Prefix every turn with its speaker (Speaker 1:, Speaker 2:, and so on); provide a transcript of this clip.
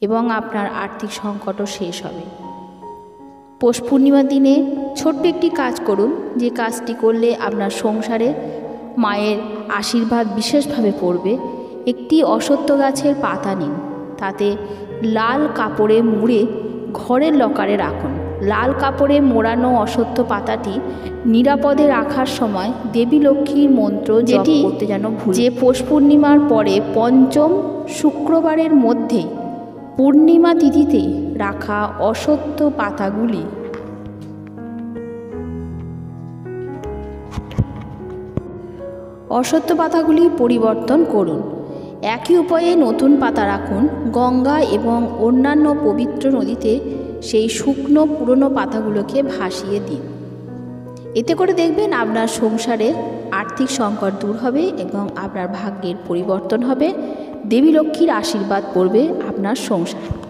Speaker 1: এবং আপনার আর্থিক সংকটও শেষ হবে। পৌষ পূর্ণিমার দিনে ছোট্ট একটি কাজ করুন, যে কাজটি করলে আপনার সংসারে মায়ের আশীর্বাদ বিশেষভাবে পড়বে। একটি অশ্বত্থ গাছের পাতা নিন, তাতে লাল কাপড়ে মুড়ে ঘরের লকারে রাখুন। লাল কাপড়ে মোড়ানো অশ্বত্থ পাতাটি নিরাপদে রাখার সময় দেবী লক্ষ্মীর মন্ত্র যেটি করতে যেন যে পৌষ পূর্ণিমার পরে পঞ্চম শুক্রবারের মধ্যে পূর্ণিমা তিথিতে রাখা অশ্বত্থ পাতাগুলি পরিবর্তন করুন। একই উপায়ে নতুন পাতা রাখুন। গঙ্গা এবং অন্যান্য পবিত্র নদীতে সেই শুকনো পুরনো পাতাগুলোকে ভাসিয়ে দিন। এতে করে দেখবেন আপনার সংসারে আর্থিক সংকট দূর হবে এবং আপনার ভাগ্যের পরিবর্তন হবে। দেবী লক্ষ্মীর আশীর্বাদ পড়বে আপনার সংসারে।